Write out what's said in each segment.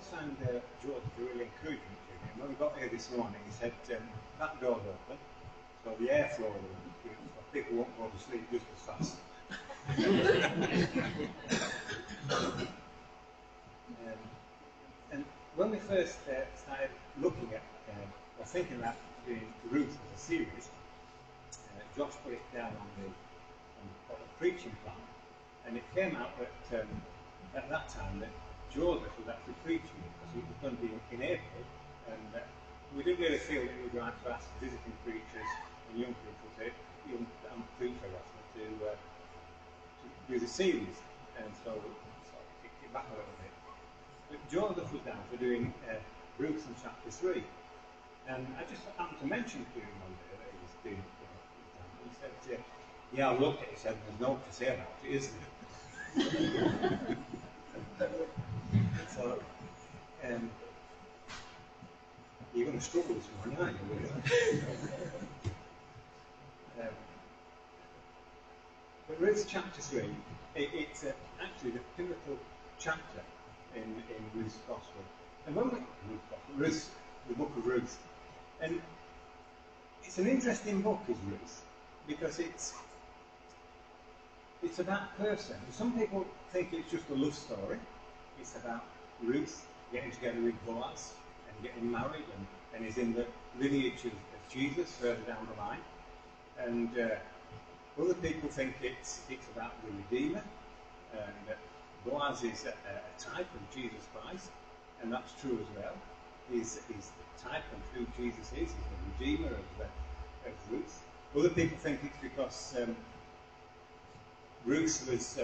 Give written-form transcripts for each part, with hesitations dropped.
always found George really encouraging to me. When we got here this morning, he said, that door's open, so the airflow will, so people won't go to sleep just as fast. And when we first started looking at, or thinking about doing Ruth as a series, Josh put it down on the preaching plan, and it came out that at that time that Joseph was actually preaching because it was going to be in April, and we didn't really feel that we were going to ask visiting preachers and young people young preacher to do the series, and so we sort of kicked it back a little bit. But Joseph was down for doing Ruth in chapter 3, and I just happened to mention to him one day that he was doing it. He said, yeah, I looked at it, he said, there's no to say about it, isn't it? So, you're going to struggle this morning, aren't you? But Ruth chapter 3, it's actually the pivotal chapter in Ruth's Gospel. And when Ruth, the book of Ruth, and it's an interesting book, is Ruth, because it's about a person. Some people think it's just a love story. It's about Ruth getting together with Boaz and getting married, and is in the lineage of Jesus further down the line. And other people think it's about the Redeemer, and Boaz is a type of Jesus Christ, and that's true as well. He's the type of who Jesus is. He's the Redeemer of Ruth. Other people think it's because Ruth was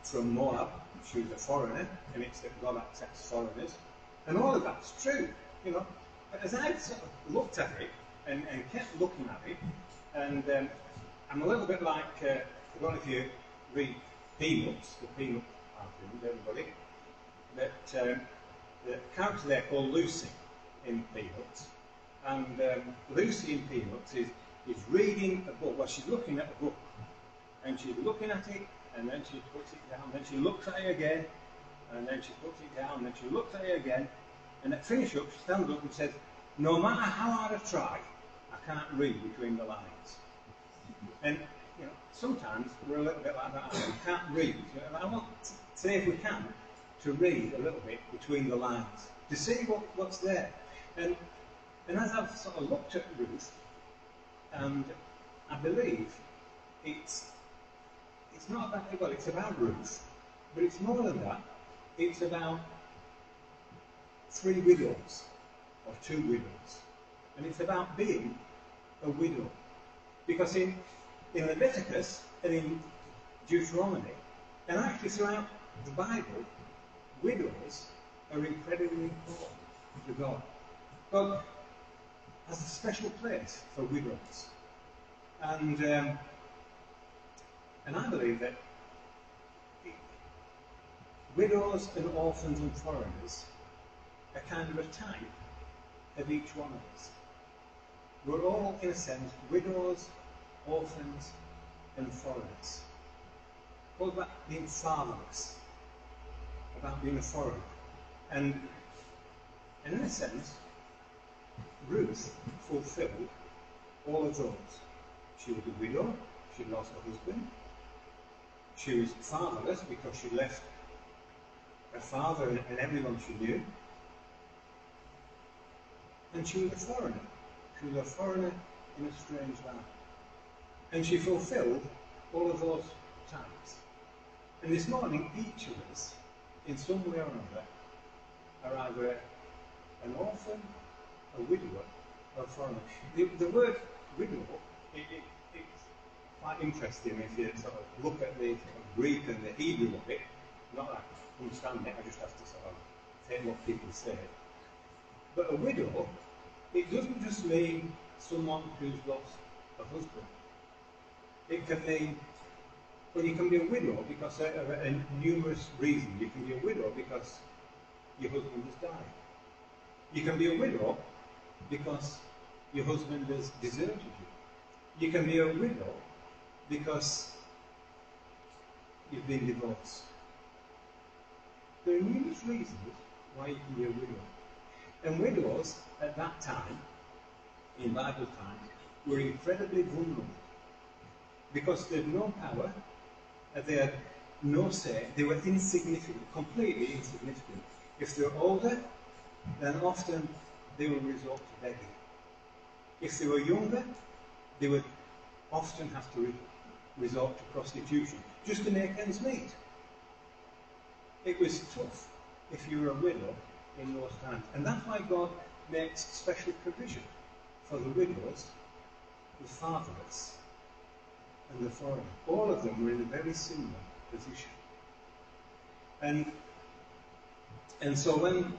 from Moab. She was a foreigner, and it's that God accepts foreigners. And all of that's true, you know. But as I sort of looked at it and kept looking at it, and I'm a little bit like, I don't know if you read Peanuts, the Peanut cartoons, everybody, that the character there called Lucy in Peanuts, and Lucy in Peanuts is reading a book. Well, she's looking at a book, and she's looking at it, and then she puts it down, then she looks at it again, and then she puts it down, and then she looks at it again, and at finish up, she stands up and says, no matter how hard I try, I can't read between the lines. And, you know, sometimes we're a little bit like that, we can't read. I want to say, if we can, to read a little bit between the lines, to see what's there. And as I've sort of looked at Ruth, and I believe it's not about, well, it's about Ruth, but it's more than that. It's about 3 widows, or 2 widows. And it's about being a widow. Because in Leviticus and in Deuteronomy, and actually throughout the Bible, widows are incredibly important to God. God has a special place for widows. And I believe that widows and orphans and foreigners are kind of a type of each one of us. We're all, in a sense, widows, orphans, and foreigners. All about being fatherless, about being a foreigner. And in a sense, Ruth fulfilled all of those. She was a widow, she lost her husband. She was fatherless because she left her father and everyone she knew. And she was a foreigner. She was a foreigner in a strange land. And she fulfilled all of those types. And this morning, each of us, in some way or another, are either an orphan, a widower, or a foreigner. The word widow, it's quite interesting if you sort of look at the sort of Greek and the Hebrew of it. Not that I understand it, I just have to sort of take what people say. But a widow, it doesn't just mean someone who's lost a husband. It can mean, well, you can be a widow because of numerous reasons. You can be a widow because your husband has died. You can be a widow because your husband has deserted you. You can be a widow because you've been divorced. There are numerous reasons why you can be a widow. And widows, at that time, in Bible times, were incredibly vulnerable. Because they had no power, they had no say, they were insignificant, completely insignificant. If they were older, then often they would resort to begging. If they were younger, they would often have to resort to prostitution, just to make ends meet. It was tough if you were a widow in those times. And that's why God makes special provision for the widows, the fatherless, and the foreigner. All of them were in a very similar position. And so when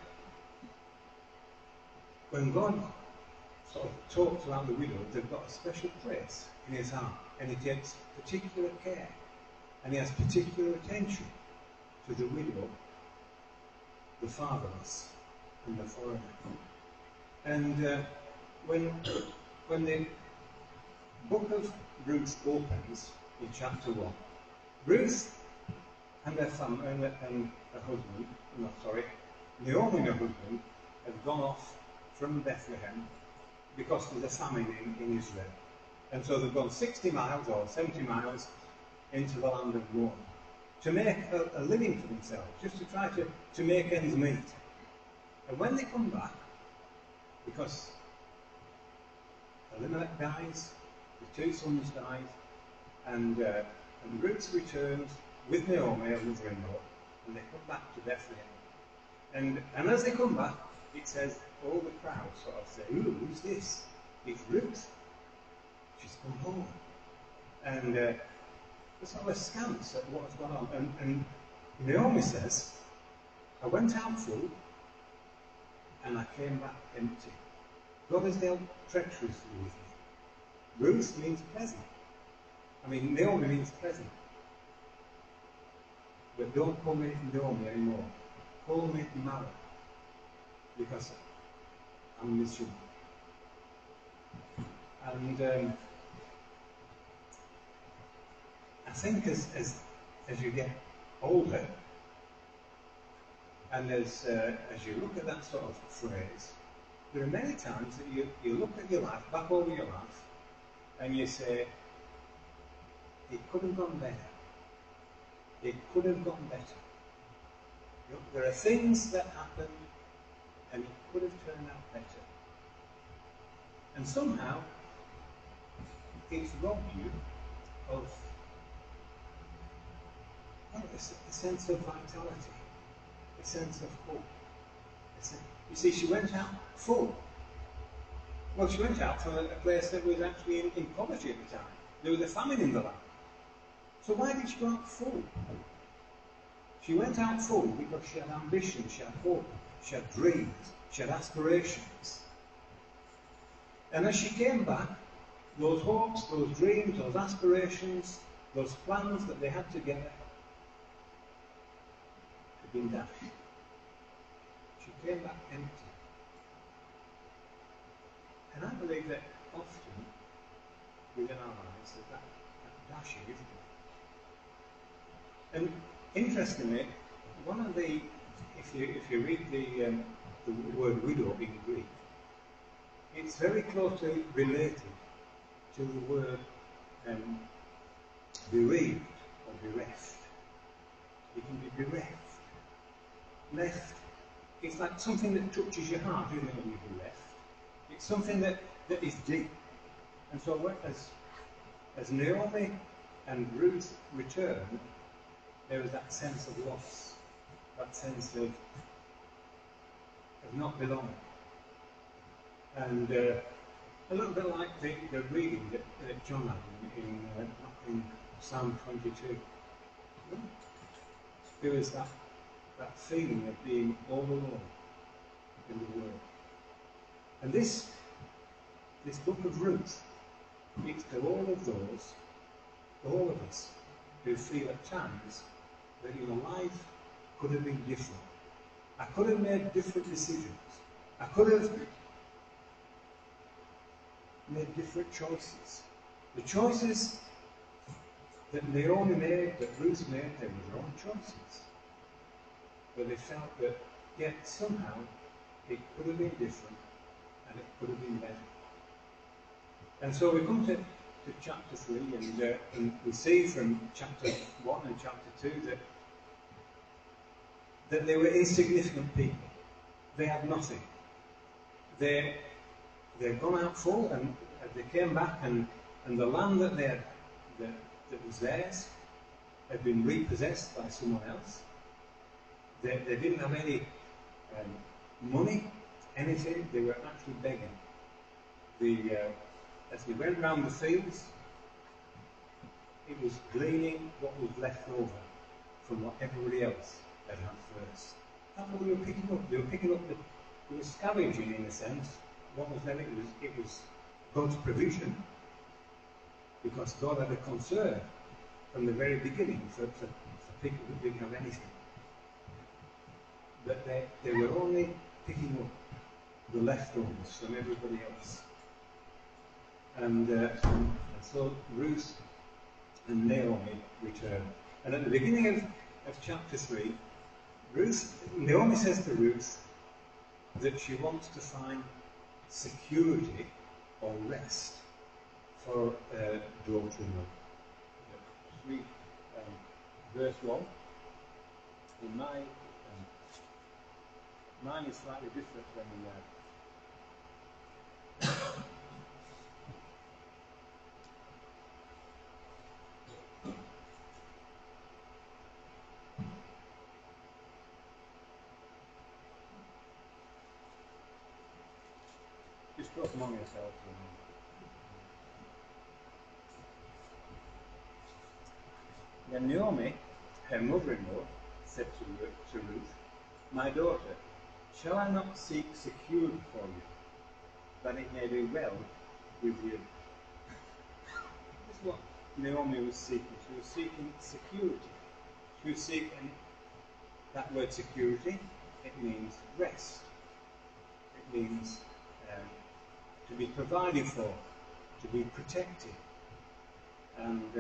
God sort of talks about the widow, they've got a special place in his heart, and he takes particular care, and he has particular attention to the widow, the fatherless, and the foreigner. And when the book of Ruth opens in chapter 1, Ruth and her family and her husband, Naomi and her husband have gone off from Bethlehem because there's a famine in Israel. And so they've gone 60 miles or 70 miles into the land of Moab to make a living for themselves, just to try to make ends meet. And when they come back, because Elimelech dies, the two sons die, and Ruth returns with Naomi, her mother-in-law, and they come back to Bethlehem. And as they come back, it says, all the crowd sort of say, ooh, who's this? It's Ruth. She's come home. And they're sort of askance at what's gone on. And Naomi says, I went out full, and I came back empty. God has dealt treacherously with me. Ruth means pleasant. I mean, Naomi means pleasant. But don't call me Naomi anymore. Call me Mara, because I'm miserable. And I think as you get older, and as you look at that sort of phrase, there are many times that you look at your life, back over your life, and you say, it could have gone better. It could have gone better. You know, there are things that happen, and it could have turned out better. And somehow, it's robbed you of a sense of vitality, a sense of hope. You see, she went out full. Well, she went out from a place that was actually in poverty at the time. There was a famine in the land. So why did she go out full? She went out full because she had ambition, she had hope, she had dreams, she had aspirations. And as she came back, those hopes, those dreams, those aspirations, those plans that they had together had been dashed. She came back empty. And I believe that often within our lives that dashing, isn't it? And interestingly, one of the, if you read the word widow in Greek, it's very closely related to the word bereaved or bereft. You can be bereft. Left, it's like something that touches your heart, isn't it, when you're bereft? It's something that is deep. And so as Naomi and Ruth returned, there was that sense of loss, that sense of not belonging. And a little bit like the reading that John had in Psalm 22. There was that feeling of being all alone in the world. And this book of Ruth speaks to all of us, who feel at times that your life could have been different. I could have made different decisions. I could have made different choices. The choices that Naomi made, that Ruth made, they were wrong choices. But they felt that yet somehow it could have been different and it could have been better. And so we come to chapter 3, and we see from chapter 1 and chapter 2 that they were insignificant people. They had nothing. They'd gone out full, and they came back, and the land that that was theirs had been repossessed by someone else. They didn't have any money, anything. They were actually begging. As they went round the fields, it was gleaning what was left over from what everybody else had had first. That's what they were picking up. They were picking up they were scavenging, in a sense. What was then? It was God's provision, because God had a concern from the very beginning for people that didn't have anything. But they were only picking up the leftovers from everybody else. And so Ruth and Naomi return. And at the beginning of chapter 3, Naomi says to Ruth that she wants to find security or rest for her daughter-in-law. Read verse 1. In mine is slightly different than just talk among yourselves. Then Naomi, her mother-in-law, said to Ruth, "My daughter, shall I not seek security for you, that it may be well with you?" This is what Naomi was seeking. She was seeking security. She was seeking, that word security, it means rest. It means to be provided for, to be protected. And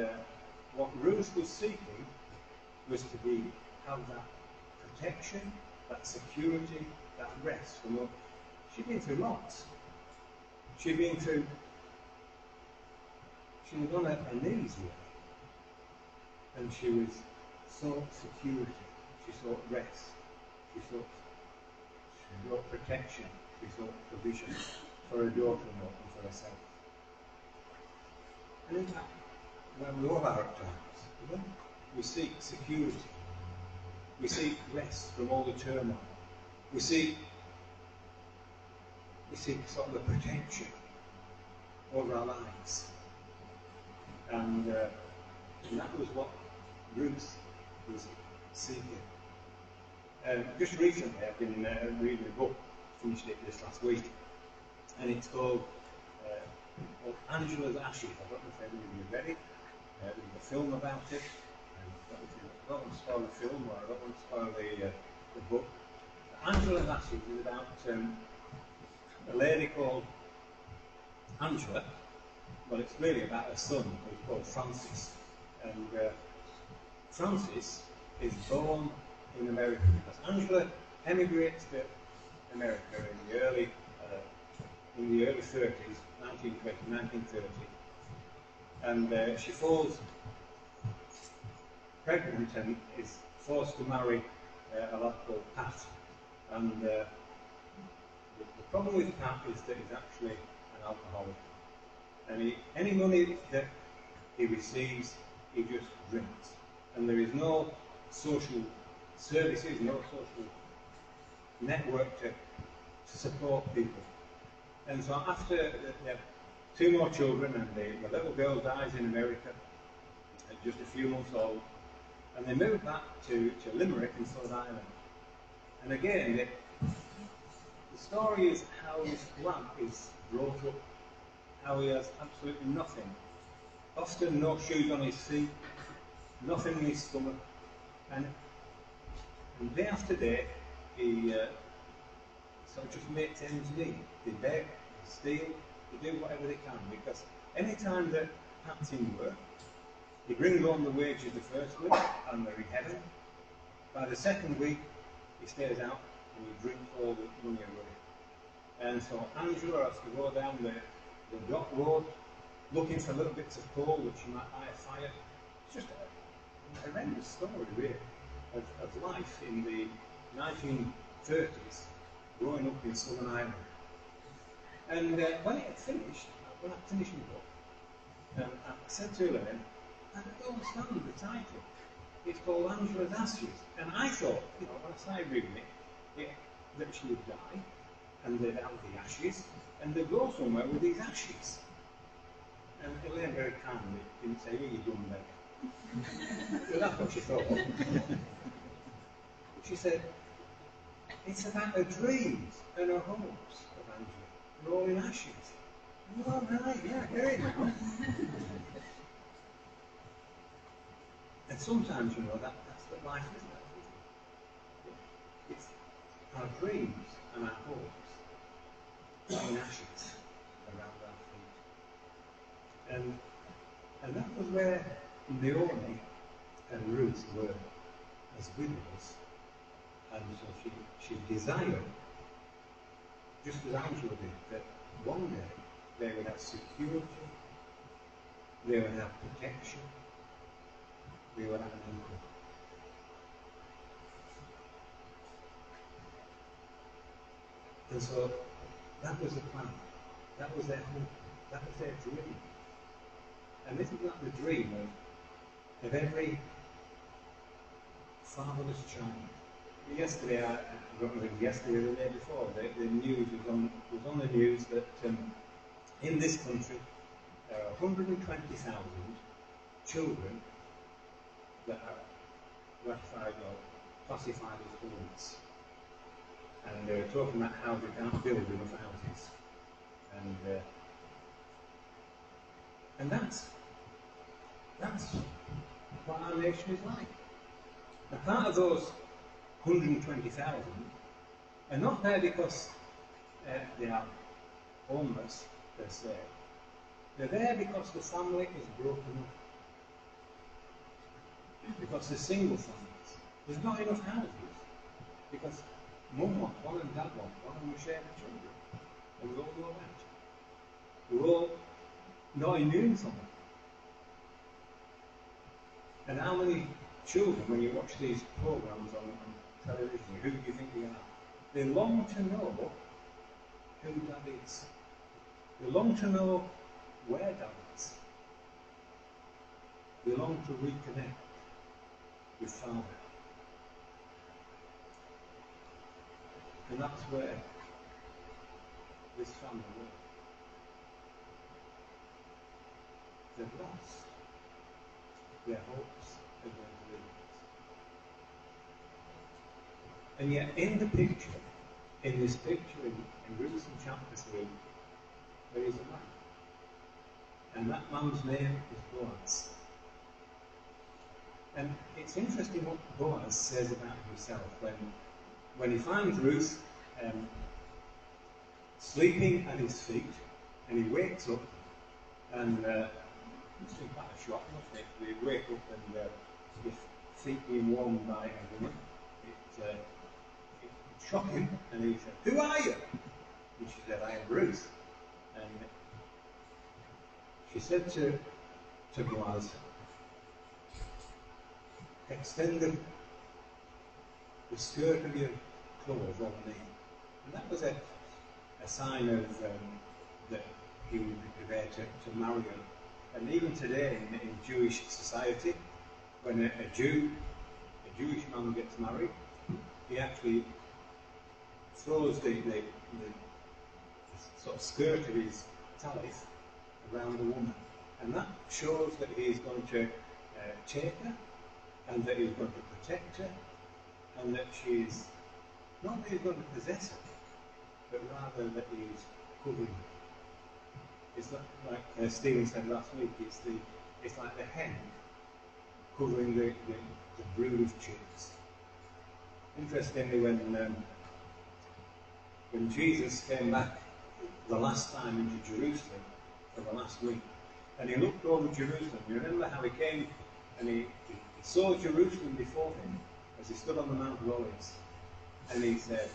what Ruth was seeking was to have that protection, that security, that rest. She'd been through lots. She was on her knees, really. And she sought security. She sought rest. She sought protection. She sought provision for her daughter-in-law and for herself. And in fact, where we all are at times, we seek security. We seek rest from all the turmoil. We seek sort of the protection over our lives. And that was what Ruth was seeking. Just recently, I've been reading a book, finished it this last week, and it's called Angela's Ashes. I don't know if any of you read it. There's a film about it. I don't want to spoil the film, or I don't want to spoil the book. Angela's Ashes is about a lady called Angela. Well, it's really about her son, who's called Francis. And Francis is born in America, because Angela emigrates to America in the early 30s, 1920, 1930. And she falls pregnant and is forced to marry a lad called Pat. And the problem with Pat is that he's actually an alcoholic. And any money that he receives, he just drinks. And there is no social services, no social network to support people. And so after they have 2 more children, and the little girl dies in America at just a few months old, and they move back to Limerick in Southern Ireland. And again, the story is how this lad is brought up, how he has absolutely nothing. Often no shoes on his feet, nothing in his stomach, and day after day he sort of just makes ends meet. They beg, they steal, they do whatever they can, because any time that Pat's in work, he brings home the wages the first week and they're in heaven. By the second week, he stays out and you drink all the money away. And so Angela has to go down the dock road looking for little bits of coal that she might light a fire. It's just a horrendous story, really, of life in the 1930s, growing up in Southern Ireland. And when I finished my book, I said to her then, I don't understand the title. It's called Angela's Ashes. And I thought, when I started reading it, that she would die, and they'd have the ashes, and they'd go somewhere with these ashes. And Elaine very kindly didn't say, "Here you dumb beggar." So that's what she thought. She said, "It's about her dreams and her hopes of Angela. They're all in ashes." "Oh, right, yeah, I get it now." And sometimes, that's what life is like. It's our dreams and our hopes are in ashes around our feet. And that was where Naomi and Ruth were as widows. And so she desired, just as Angela did, that one day they would have security, they would have protection, they would have an anchor. And so that was the plan. That was their hope. That was their dream. And isn't that the dream of every fatherless child? Yesterday, I don't know if it was yesterday or the day before, the news was on the news that in this country there are 120,000 children that are ratified or classified as homeless. And they were talking about how they can't build enough houses. And that's what our nation is like. Now, part of those 120,000 are not there because they are homeless, per se. They're there because the family is broken up. Because they're single families. There's not enough houses. Because mum wants one and dad wants one, and we share the children. And we all go out. We're all not immune from it. And how many children, when you watch these programs on television, who do you think they are? They long to know who dad is. They long to know where dad is. They long to reconnect with father. And that's where this family were. They've lost their hopes and their dreams. And yet in the picture, in this picture in Ruth chapter 3, there is a man. And that man's name is Boaz. And it's interesting what Boaz says about himself when he finds Ruth sleeping at his feet, and he wakes up, and it's been quite a shock, wasn't it? We wake up and your feet being warmed by a woman. It shocked him, and he said, "Who are you?" And she said, "I am Ruth." And she said to Boaz, "Extend the skirt of your clothes over me." And that was a sign of that he would be prepared to marry her. And even today in Jewish society, when a Jewish man gets married, he actually throws the sort of skirt of his talith around the woman. And that shows that he is going to take her, and that he's going to protect her, and that she's not that he's going to possess her, but rather that he's covering her. It's like Stephen said last week, it's like the hen covering the brood of chicks. Interestingly, when Jesus came back the last time into Jerusalem for the last week, and he looked over Jerusalem, you remember how he came and he saw Jerusalem before him as he stood on the Mount of Olives, and he said,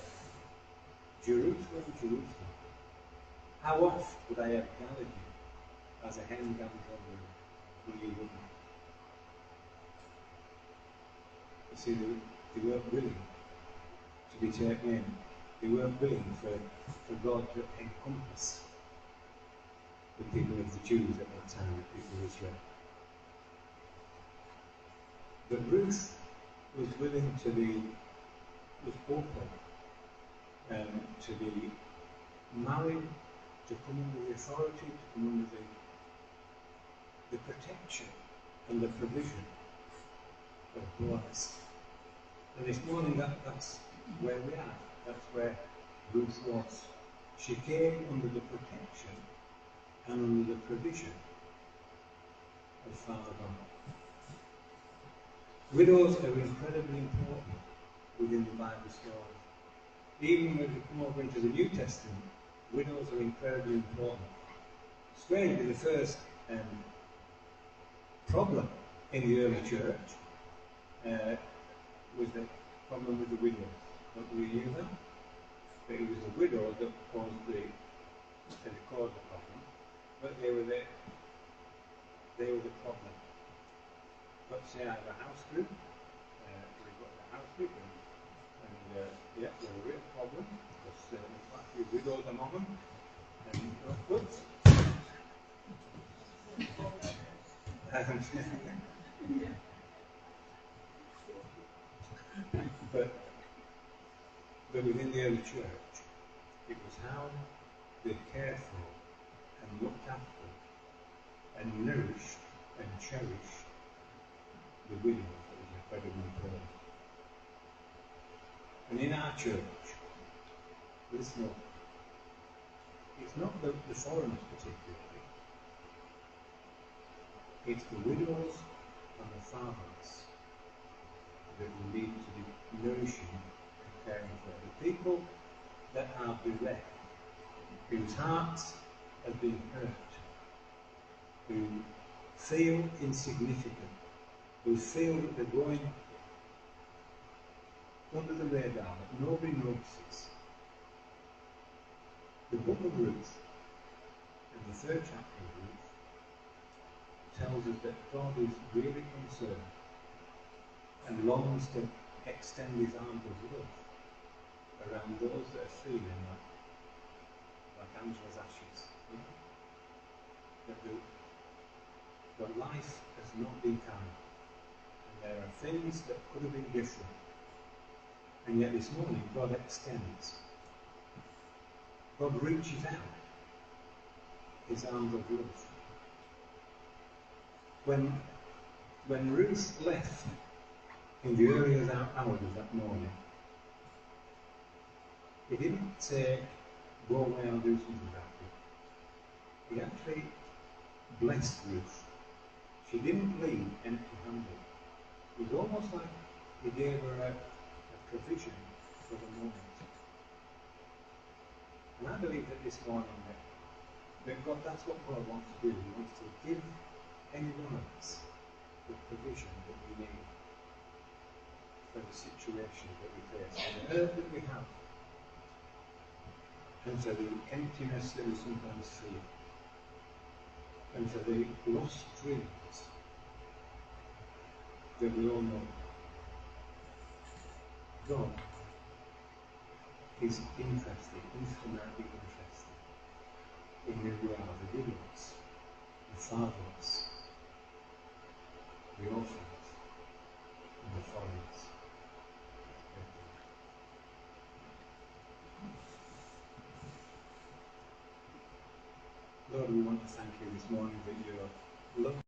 Jerusalem, Jerusalem, how oft would I have gathered you as a hen gathers her brood, will you wouldn't? You see, they weren't willing to be taken in. They weren't willing for God to encompass the people of the Jews at that time, the people of Israel. But Ruth was willing to be, was open to be married, to come under the authority, to come under the protection and the provision of Boaz. And this morning that's where we are. That's where Ruth was. She came under the protection and under the provision of Father God. Widows are incredibly important within the Bible story. Even when we come over into the New Testament, widows are incredibly important. Strangely, the first problem in the early church was the problem with the widows. Don't we hear that? But it was the widow that caused the problem, but they were the problem. But say I have a house group, we've got the house group, and yeah, they're a real problem because there's quite a few widows among them, and whoops. But within the early church, it was how they cared for and looked after and nourished and cherished the widows that was incredibly important. And in our church, listen up, it's not the foreigners particularly, it's the widows and the fatherless that we need to be nourishing and caring for. The people that are bereft, whose hearts have been hurt, who feel insignificant, who feel that they're going under the radar, that nobody notices. The book of Ruth, in the 3rd chapter of Ruth, tells us that God is really concerned and longs to extend his arms of love around those that are feeling like Angela's ashes. You know? That the life has not been kind, and there are things that could have been different. And yet this morning God extends. God reaches out his arms of love. When Ruth left in the early hours of that morning, he didn't say, go away and do something about it. He actually blessed Ruth. She didn't leave empty-handed. It was almost like he gave her a provision for the moment. And I believe that this morning that God, that's what God wants to do. He wants to give any one of us the provision that we need for the situation that we face, for the hurt that we have, and for the emptiness that we sometimes feel, and for the lost dreams that we all know. God is interested, infinitely interested in who we are, the widows, the fatherless, the orphans, and the foreigners. Lord, we want to thank you this morning that you are loving